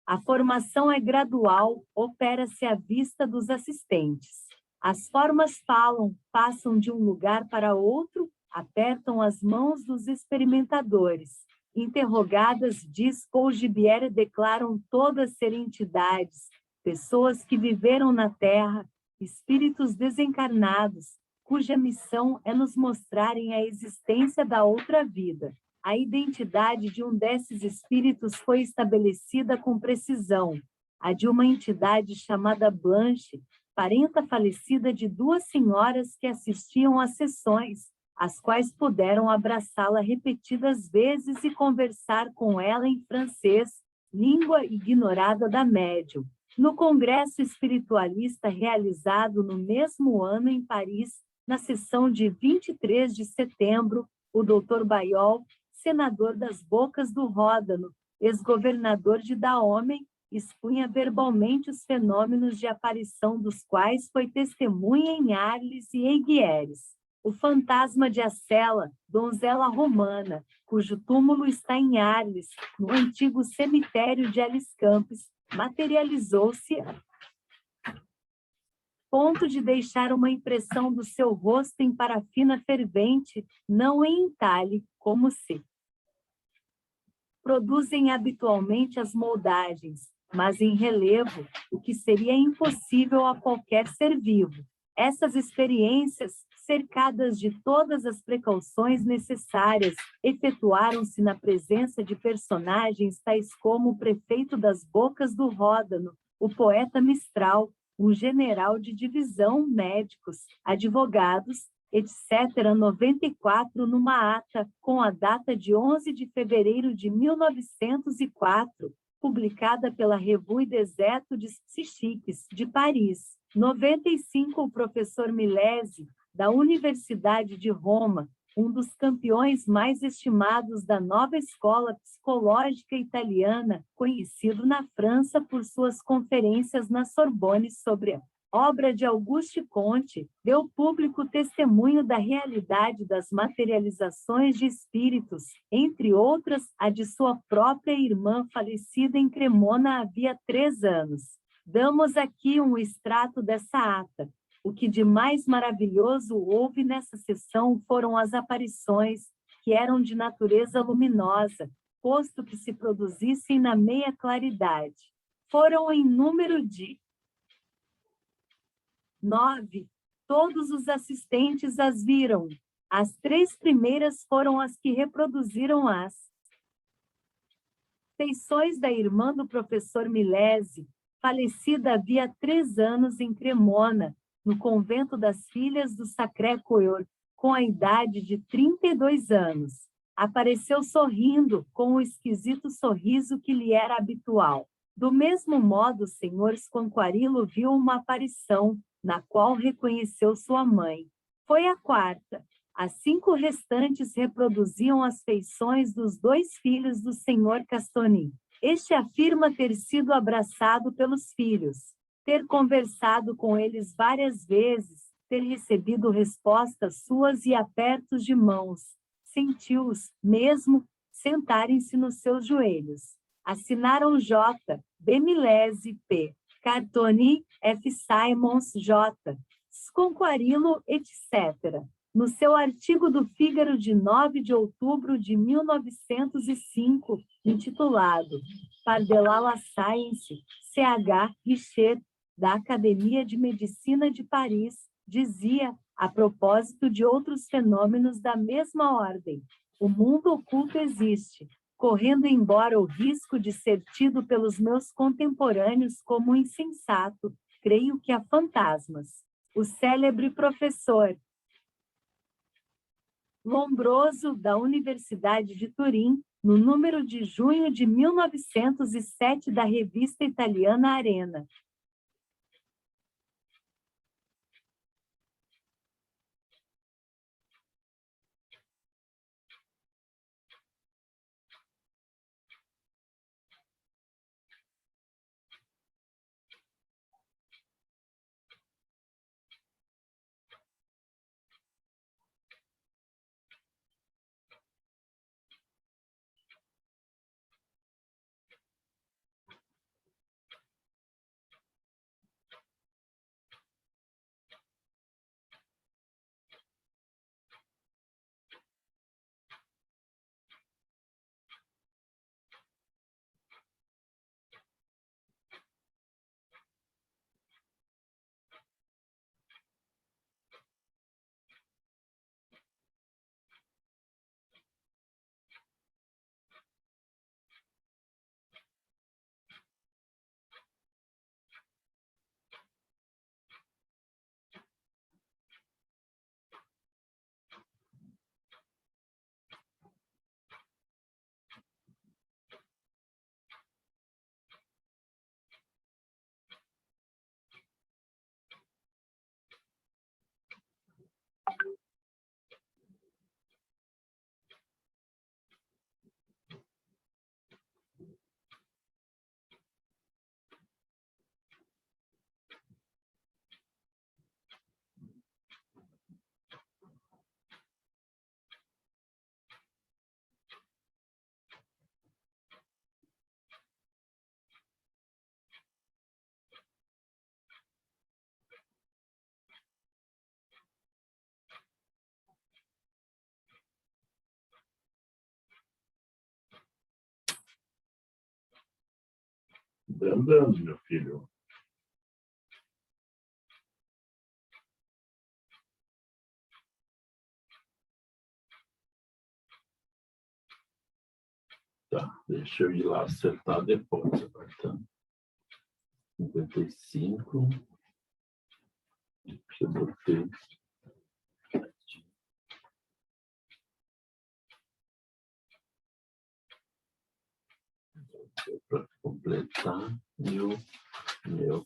A formação é gradual, opera-se à vista dos assistentes. As formas falam, passam de um lugar para outro, apertam as mãos dos experimentadores. Interrogadas, diz Paul Gibier, declaram todas ser entidades, pessoas que viveram na Terra, espíritos desencarnados, cuja missão é nos mostrarem a existência da outra vida. A identidade de um desses espíritos foi estabelecida com precisão, a de uma entidade chamada Blanche, parenta falecida de 2 senhoras que assistiam às sessões, as quais puderam abraçá-la repetidas vezes e conversar com ela em francês, língua ignorada da médium. No Congresso Espiritualista realizado no mesmo ano em Paris, na sessão de 23 de setembro, o Dr. Bayol, senador das Bocas do Ródano, ex-governador de Dahomey, expunha verbalmente os fenômenos de aparição dos quais foi testemunha em Arles e Aiguieres. O fantasma de Acela, donzela romana, cujo túmulo está em Arles, no antigo cemitério de Aliscampes, materializou-se ponto de deixar uma impressão do seu rosto em parafina fervente, não em entalhe, como se produzem habitualmente as moldagens, mas em relevo, o que seria impossível a qualquer ser vivo. Essas experiências, cercadas de todas as precauções necessárias, efetuaram-se na presença de personagens tais como o prefeito das Bocas do Ródano, o poeta Mistral, um general de divisão, médicos, advogados, etc., 94, numa ata com a data de 11 de fevereiro de 1904, publicada pela Revue des Études Psychiques, de Paris. 95, o professor Milesi, da Universidade de Roma, um dos campeões mais estimados da nova escola psicológica italiana, conhecido na França por suas conferências na Sorbonne sobre a obra de Auguste Comte, deu público testemunho da realidade das materializações de espíritos, entre outras, a de sua própria irmã falecida em Cremona havia 3 anos. Damos aqui um extrato dessa ata. O que de mais maravilhoso houve nessa sessão foram as aparições, que eram de natureza luminosa, posto que se produzissem na meia claridade. Foram em número de 9. Todos os assistentes as viram. As 3 primeiras foram as que reproduziram as feições da irmã do professor Milesi, falecida havia 3 anos em Cremona, no convento das Filhas do Sacré-Cœur, com a idade de 32 anos. Apareceu sorrindo, com o esquisito sorriso que lhe era habitual. Do mesmo modo, o senhor Squanquarilo viu uma aparição, na qual reconheceu sua mãe. Foi a 4ª. As 5 restantes reproduziam as feições dos 2 filhos do senhor Castoni. Este afirma ter sido abraçado pelos filhos, ter conversado com eles várias vezes, ter recebido respostas suas e apertos de mãos. Sentiu-os, mesmo, sentarem-se nos seus joelhos. Assinaram J. B. Milesi, P. Cartoni, F. Simons, J. Squanquarilo, etc. No seu artigo do Fígaro de 9 de outubro de 1905, intitulado Par-delà la Science, C.H. Richet, da Academia de Medicina de Paris, dizia, a propósito de outros fenômenos da mesma ordem: o mundo oculto existe, correndo embora o risco de ser tido pelos meus contemporâneos como insensato, creio que há fantasmas. O célebre professor Lombroso, da Universidade de Turim, no número de junho de 1907 da revista italiana Arena. Andando, meu filho. Tá, deixa eu ir lá acertar depois. Agora tá 55. Eu botei. Para completar meu nego.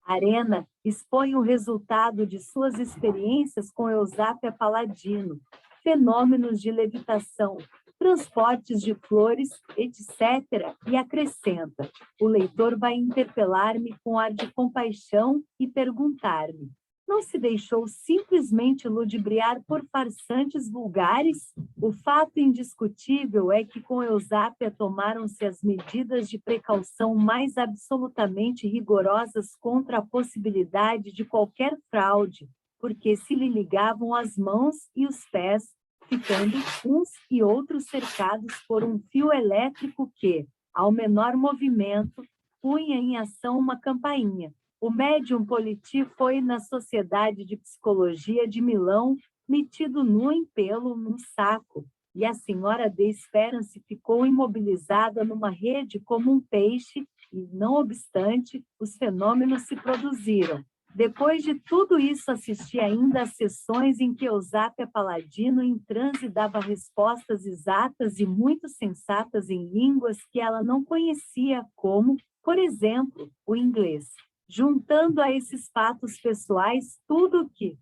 Arena expõe o resultado de suas experiências com Eusápia Paladino, fenômenos de levitação, transportes de flores, etc., e acrescenta: o leitor vai interpelar-me com ar de compaixão e perguntar-me: não se deixou simplesmente ludibriar por farsantes vulgares? O fato indiscutível é que com Eusápia tomaram-se as medidas de precaução mais absolutamente rigorosas contra a possibilidade de qualquer fraude, porque se lhe ligavam as mãos e os pés, ficando uns e outros cercados por um fio elétrico que, ao menor movimento, punha em ação uma campainha. O médium Politi foi na Sociedade de Psicologia de Milão, metido nu em pelo num saco, e a senhora de Esperance ficou imobilizada numa rede como um peixe, e, não obstante, os fenômenos se produziram. Depois de tudo isso, assisti ainda às sessões em que Eusápia Paladino, em transe, dava respostas exatas e muito sensatas em línguas que ela não conhecia, como, por exemplo, o inglês. Juntando a esses fatos pessoais tudo o que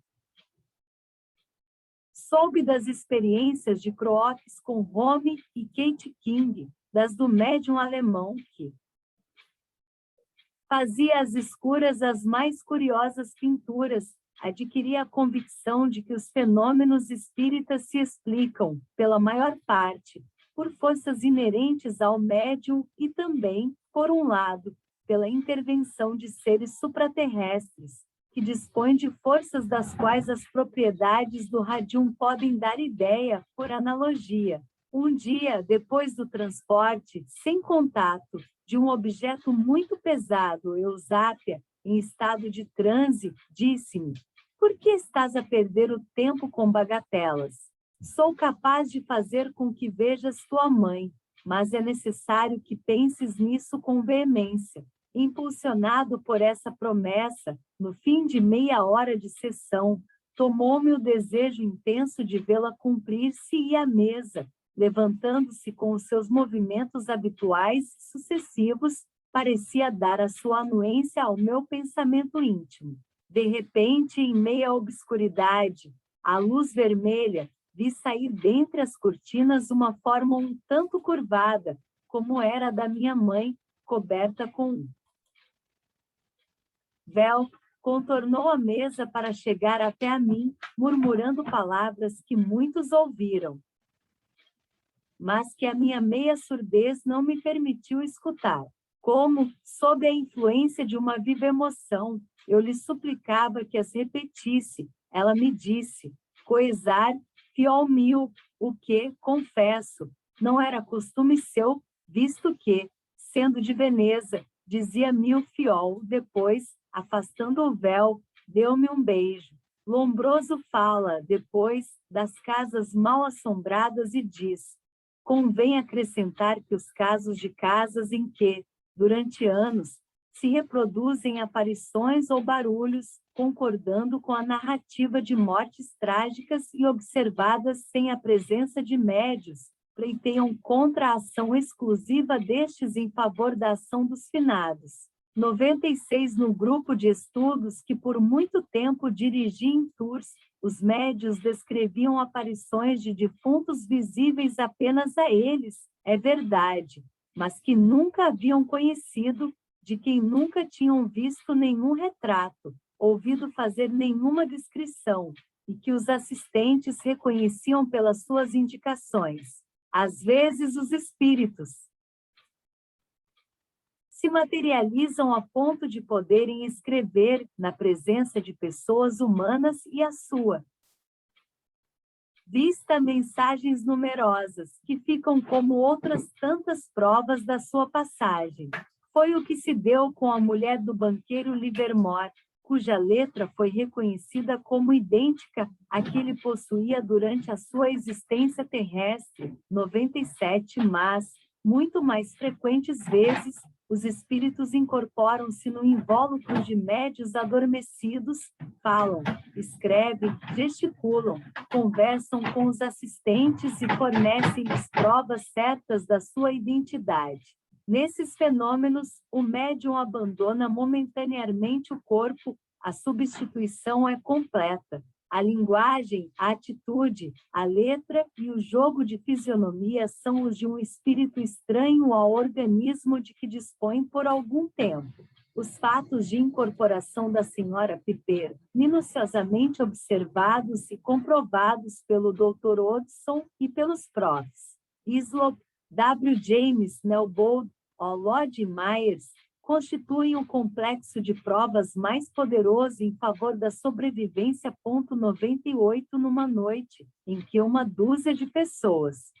soube das experiências de Crookes com Home e Kate King, das do médium alemão que fazia às escuras as mais curiosas pinturas, adquiri a convicção de que os fenômenos espíritas se explicam, pela maior parte, por forças inerentes ao médium e também, por um lado, pela intervenção de seres supraterrestres, que dispõem de forças das quais as propriedades do radium podem dar ideia, por analogia. Um dia, depois do transporte, sem contato, de um objeto muito pesado, Eusápia, em estado de transe, disse-me: por que estás a perder o tempo com bagatelas? Sou capaz de fazer com que vejas tua mãe, mas é necessário que penses nisso com veemência. Impulsionado por essa promessa, no fim de meia hora de sessão, tomou-me o desejo intenso de vê-la cumprir-se e à mesa, levantando-se com os seus movimentos habituais sucessivos, parecia dar a sua anuência ao meu pensamento íntimo. De repente, em meia obscuridade, a luz vermelha, vi sair dentre as cortinas uma forma um tanto curvada, como era a da minha mãe, coberta com um véu, contornou a mesa para chegar até a mim, murmurando palavras que muitos ouviram, mas que a minha meia surdez não me permitiu escutar. Como, sob a influência de uma viva emoção, eu lhe suplicava que as repetisse, ela me disse: coisar fiol mil, o que, confesso, não era costume seu, visto que, sendo de Veneza, dizia mil fiol, depois, afastando o véu, deu-me um beijo. Lombroso fala, depois, das casas mal assombradas e diz: convém acrescentar que os casos de casas em que, durante anos, se reproduzem aparições ou barulhos, concordando com a narrativa de mortes trágicas e observadas sem a presença de médios, pleiteiam contra a ação exclusiva destes em favor da ação dos finados. 96 no grupo de estudos que por muito tempo dirigi em Tours, os médiuns descreviam aparições de defuntos visíveis apenas a eles, é verdade, mas que nunca haviam conhecido, de quem nunca tinham visto nenhum retrato, ouvido fazer nenhuma descrição, e que os assistentes reconheciam pelas suas indicações. Às vezes, os espíritos se materializam a ponto de poderem escrever na presença de pessoas humanas e a sua vista mensagens numerosas, que ficam como outras tantas provas da sua passagem. Foi o que se deu com a mulher do banqueiro Livermore, cuja letra foi reconhecida como idêntica à que ele possuía durante a sua existência terrestre, 97, mas, muito mais frequentes vezes, os espíritos incorporam-se no invólucro de médios adormecidos, falam, escrevem, gesticulam, conversam com os assistentes e fornecem-lhes provas certas da sua identidade. Nesses fenômenos, o médium abandona momentaneamente o corpo, a substituição é completa. A linguagem, a atitude, a letra e o jogo de fisionomia são os de um espírito estranho ao organismo de que dispõe por algum tempo. Os fatos de incorporação da senhora Piper, minuciosamente observados e comprovados pelo Dr. Hodgson e pelos profs. Islop, W. James, Nelbold, O. Lodge Myers, constituem um complexo de provas mais poderoso em favor da sobrevivência. 98 numa noite, em que uma dúzia de pessoas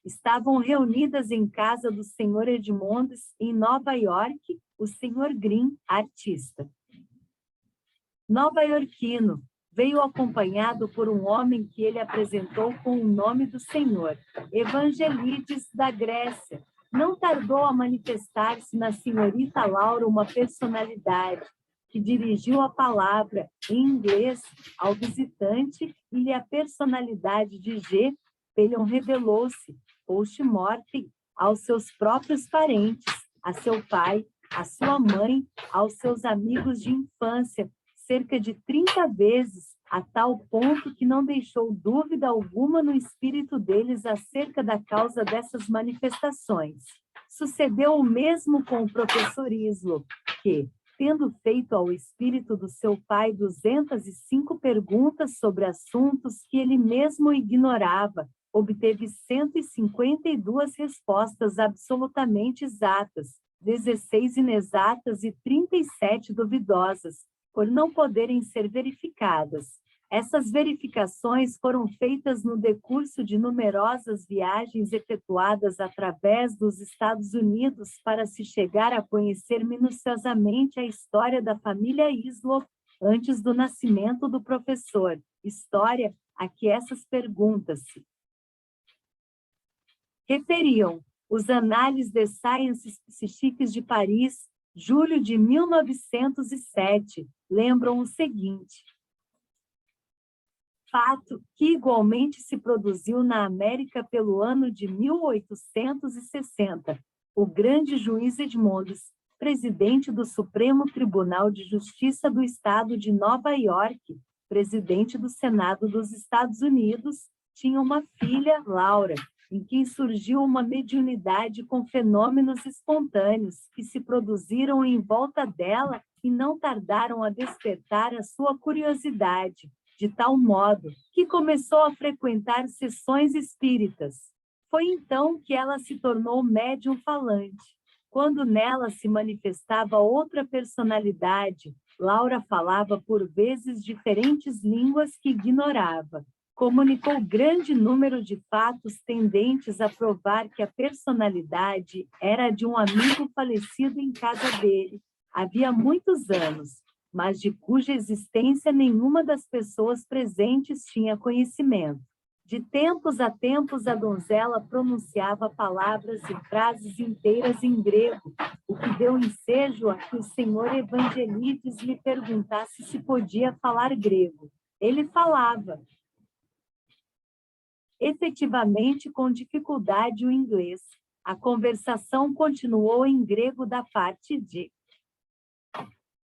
estavam reunidas em casa do Sr. Edmonds, em Nova York, o Sr. Green, artista nova-iorquino, veio acompanhado por um homem que ele apresentou com o nome do Senhor, Evangelides da Grécia. Não tardou a manifestar-se na senhorita Laura uma personalidade que dirigiu a palavra, em inglês, ao visitante e a personalidade de G. Pelion revelou-se, post-mortem, aos seus próprios parentes, a seu pai, a sua mãe, aos seus amigos de infância, cerca de 30 vezes, a tal ponto que não deixou dúvida alguma no espírito deles acerca da causa dessas manifestações. Sucedeu o mesmo com o professor Islop, que, tendo feito ao espírito do seu pai 205 perguntas sobre assuntos que ele mesmo ignorava, obteve 152 respostas absolutamente exatas, 16 inexatas e 37 duvidosas, por não poderem ser verificadas. Essas verificações foram feitas no decurso de numerosas viagens efetuadas através dos Estados Unidos para se chegar a conhecer minuciosamente a história da família Islop antes do nascimento do professor, história a que essas perguntas se referiam. Os Análises de Sciences Psychiques de Paris, julho de 1907, lembram o seguinte: fato que igualmente se produziu na América pelo ano de 1860. O grande juiz Edmonds, presidente do Supremo Tribunal de Justiça do Estado de Nova York, presidente do Senado dos Estados Unidos, tinha uma filha, Laura, em quem surgiu uma mediunidade com fenômenos espontâneos que se produziram em volta dela e não tardaram a despertar a sua curiosidade, de tal modo que começou a frequentar sessões espíritas. Foi então que ela se tornou médium falante. Quando nela se manifestava outra personalidade, Laura falava por vezes diferentes línguas que ignorava. Comunicou grande número de fatos tendentes a provar que a personalidade era de um amigo falecido em casa dele, havia muitos anos, mas de cuja existência nenhuma das pessoas presentes tinha conhecimento. De tempos a tempos, a donzela pronunciava palavras e frases inteiras em grego, o que deu ensejo a que o senhor Evangelides lhe perguntasse se podia falar grego. Ele falava, efetivamente com dificuldade, o inglês. A conversação continuou em grego da parte de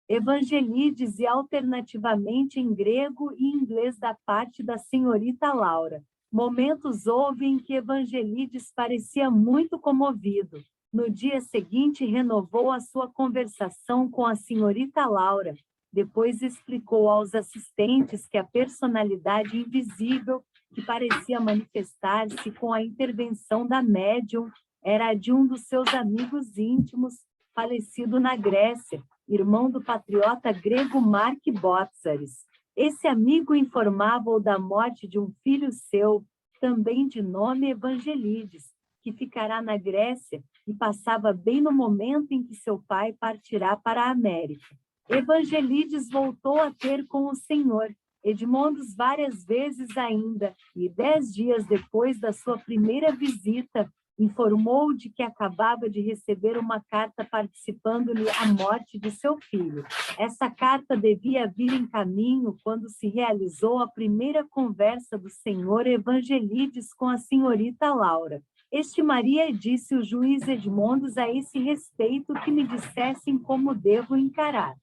Evangelídes e alternativamente em grego e inglês da parte da senhorita Laura. Momentos houve em que Evangelídes parecia muito comovido. No dia seguinte, renovou a sua conversação com a senhorita Laura. Depois explicou aos assistentes que a personalidade invisível que parecia manifestar-se com a intervenção da médium era a de um dos seus amigos íntimos, falecido na Grécia, irmão do patriota grego Mark Botzaris. Esse amigo informava-o da morte de um filho seu, também de nome Evangelídes, que ficará na Grécia e passava bem no momento em que seu pai partirá para a América. Evangelídes voltou a ter com o Senhor Edmondos várias vezes ainda, e 10 dias depois da sua primeira visita, informou de que acabava de receber uma carta participando-lhe a morte de seu filho. Essa carta devia vir em caminho quando se realizou a primeira conversa do senhor Evangelídes com a senhorita Laura. Estimaria, disse o juiz Edmondos a esse respeito, que me dissessem como devo encarar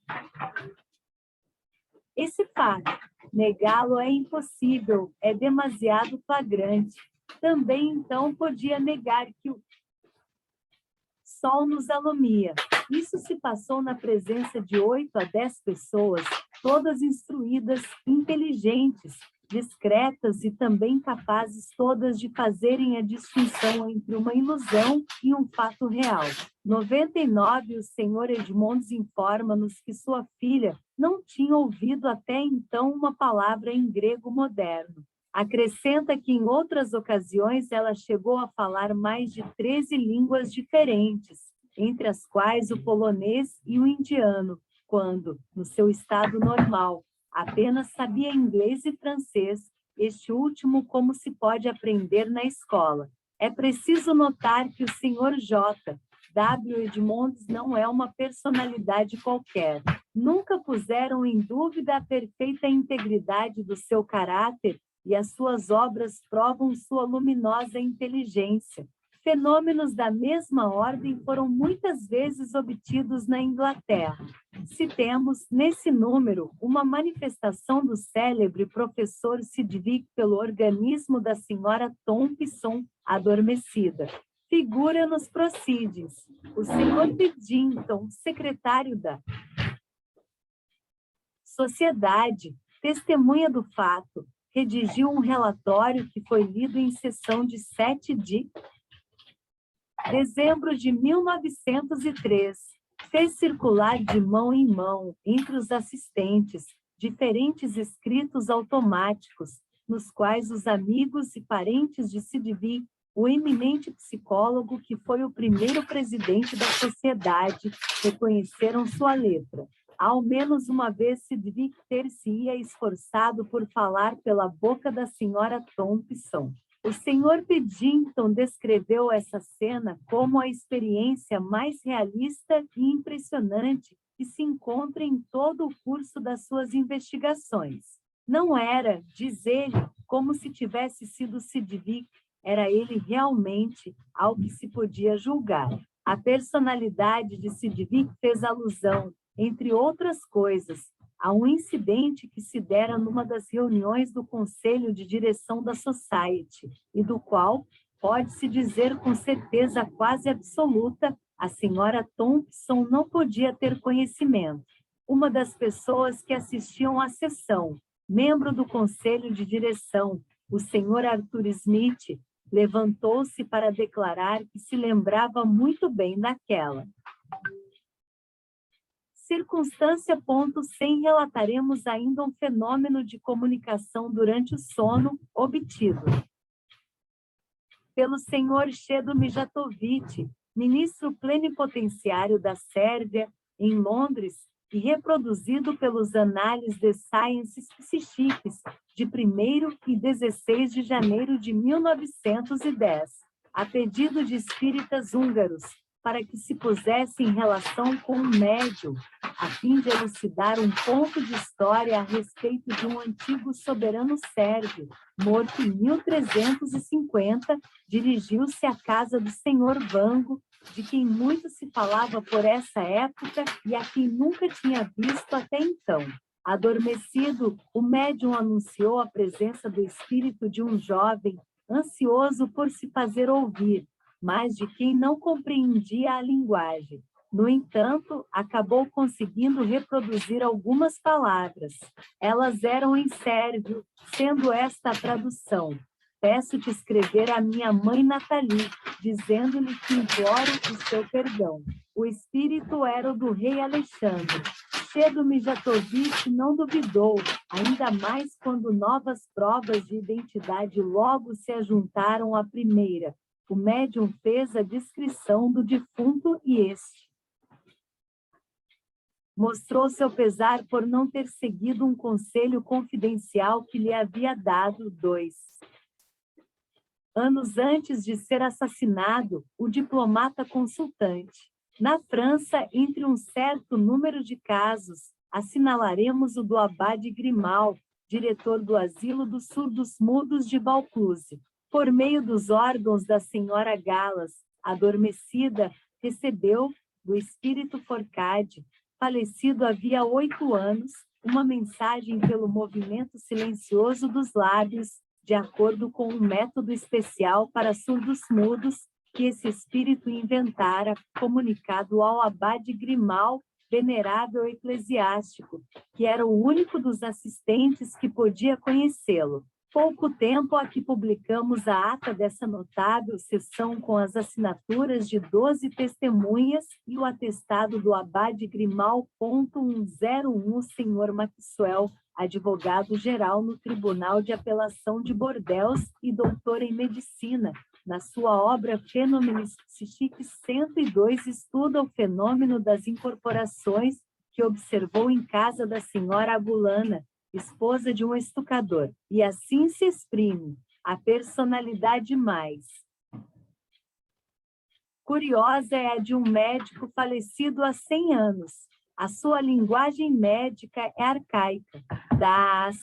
esse fato. Negá-lo é impossível, é demasiado flagrante. Também, então, podia negar que o sol nos alumia. Isso se passou na presença de 8 a 10 pessoas, todas instruídas, inteligentes, discretas e também capazes todas de fazerem a distinção entre uma ilusão e um fato real. 99, o senhor Edmondos informa-nos que sua filha não tinha ouvido até então uma palavra em grego moderno. Acrescenta que em outras ocasiões ela chegou a falar mais de 13 línguas diferentes, entre as quais o polonês e o indiano, quando, no seu estado normal, apenas sabia inglês e francês, este último como se pode aprender na escola. É preciso notar que o Sr. J. W. Edmondos não é uma personalidade qualquer. Nunca puseram em dúvida a perfeita integridade do seu caráter e as suas obras provam sua luminosa inteligência. Fenômenos da mesma ordem foram muitas vezes obtidos na Inglaterra. Citemos, nesse número, uma manifestação do célebre professor Sidgwick pelo organismo da senhora Thompson, adormecida. Figura nos proceedings. O senhor Piddington, secretário da Sociedade, testemunha do fato, redigiu um relatório que foi lido em sessão de 7 de dezembro de 1903. Fez circular de mão em mão, entre os assistentes, diferentes escritos automáticos, nos quais os amigos e parentes de Sidgwick, o eminente psicólogo que foi o primeiro presidente da sociedade, reconheceram sua letra. Ao menos uma vez Sidgwick ter-se-ia esforçado por falar pela boca da senhora Thompson. O senhor Piddington descreveu essa cena como a experiência mais realista e impressionante que se encontra em todo o curso das suas investigações. Não era, diz ele, como se tivesse sido Sidgwick, era ele realmente ao que se podia julgar. A personalidade de Sidgwick fez alusão, entre outras coisas, a um incidente que se dera numa das reuniões do Conselho de Direção da Society, e do qual, pode-se dizer com certeza quase absoluta, a senhora Thompson não podia ter conhecimento. Uma das pessoas que assistiam à sessão, membro do Conselho de Direção, o senhor Arthur Smith, levantou-se para declarar que se lembrava muito bem daquela circunstância. Sem relataremos ainda um fenômeno de comunicação durante o sono obtido pelo senhor Shedo Mijatovic, ministro plenipotenciário da Sérvia em Londres, e reproduzido pelos Annales des Sciences Psychiques de 1º e 16 de janeiro de 1910, a pedido de espíritas húngaros, para que se pusesse em relação com o médium, a fim de elucidar um ponto de história a respeito de um antigo soberano sérvio, morto em 1350, dirigiu-se à casa do senhor Vango, de quem muito se falava por essa época e a quem nunca tinha visto até então. Adormecido, o médium anunciou a presença do espírito de um jovem, ansioso por se fazer ouvir, mas de quem não compreendia a linguagem. No entanto, acabou conseguindo reproduzir algumas palavras. Elas eram em sérvio, sendo esta a tradução: peço-te escrever à minha mãe Nathalie, dizendo-lhe que imploro o seu perdão. O espírito era o do rei Alexandre. Shedo Mijatovic não duvidou, ainda mais quando novas provas de identidade logo se ajuntaram à primeira. O médium fez a descrição do defunto e este mostrou seu pesar por não ter seguido um conselho confidencial que lhe havia dado 2 anos antes de ser assassinado, o diplomata consultante. Na França, entre um certo número de casos, assinalaremos o do abade Grimal, diretor do Asilo dos Surdos Mudos de Vaucluse. Por meio dos órgãos da senhora Galas, adormecida, recebeu, do espírito Forcade, falecido havia 8 anos, uma mensagem pelo movimento silencioso dos lábios, de acordo com um método especial para surdos mudos que esse espírito inventara, comunicado ao abade Grimal, venerável eclesiástico, que era o único dos assistentes que podia conhecê-lo. Pouco tempo a que publicamos a ata dessa notável sessão com as assinaturas de 12 testemunhas e o atestado do abade Grimal.101, senhor Maxwell, advogado-geral no Tribunal de Apelação de Bordeaux e doutor em medicina. Na sua obra Phänomenpsychique 102, estuda o fenômeno das incorporações que observou em casa da senhora Agulana, esposa de um estucador. E assim se exprime a personalidade mais curiosa é a de um médico falecido há 100 anos. A sua linguagem médica é arcaica. Das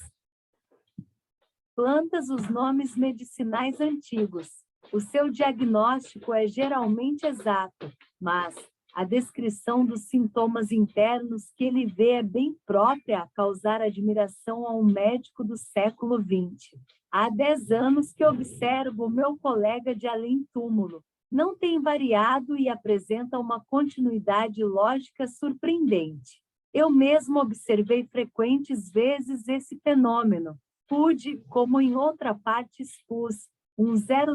plantas, os nomes medicinais antigos. O seu diagnóstico é geralmente exato, mas a descrição dos sintomas internos que ele vê é bem própria a causar admiração a um médico do século XX. Há 10 anos que observo o meu colega de além-túmulo. Não tem variado e apresenta uma continuidade lógica surpreendente. Eu mesmo observei frequentes vezes esse fenômeno. Pude, como em outra parte expus, um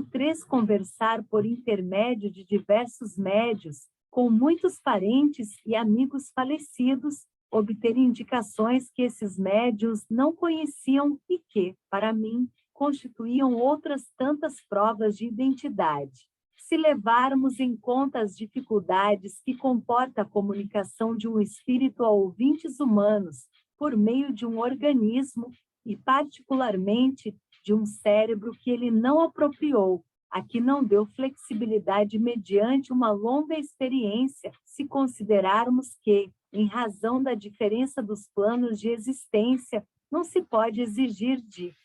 03 conversar por intermédio de diversos médios, com muitos parentes e amigos falecidos, obter indicações que esses médios não conheciam e que, para mim, constituíam outras tantas provas de identidade. Se levarmos em conta as dificuldades que comporta a comunicação de um espírito a ouvintes humanos por meio de um organismo e, particularmente, de um cérebro que ele não apropriou, a que não deu flexibilidade mediante uma longa experiência, se considerarmos que, em razão da diferença dos planos de existência, não se pode exigir de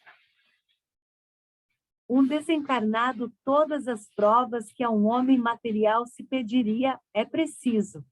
um desencarnado todas as provas que a um homem material se pediria, é preciso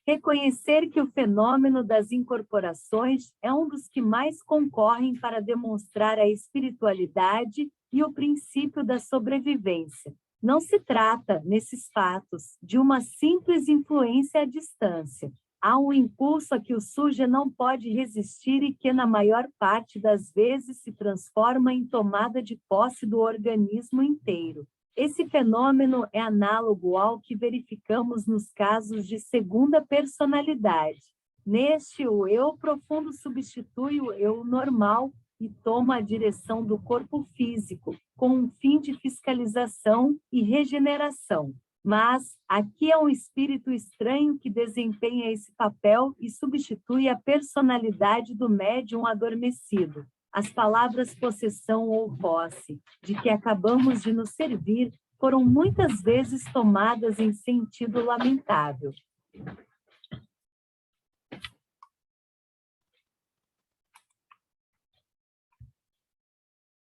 reconhecer que o fenômeno das incorporações é um dos que mais concorrem para demonstrar a espiritualidade e o princípio da sobrevivência. Não se trata, nesses fatos, de uma simples influência à distância. Há um impulso a que o sujeito não pode resistir e que, na maior parte das vezes, se transforma em tomada de posse do organismo inteiro. Esse fenômeno é análogo ao que verificamos nos casos de segunda personalidade. Neste, o eu profundo substitui o eu normal e toma a direção do corpo físico, com um fim de fiscalização e regeneração. Mas aqui é um espírito estranho que desempenha esse papel e substitui a personalidade do médium adormecido. As palavras possessão ou posse, de que acabamos de nos servir, foram muitas vezes tomadas em sentido lamentável.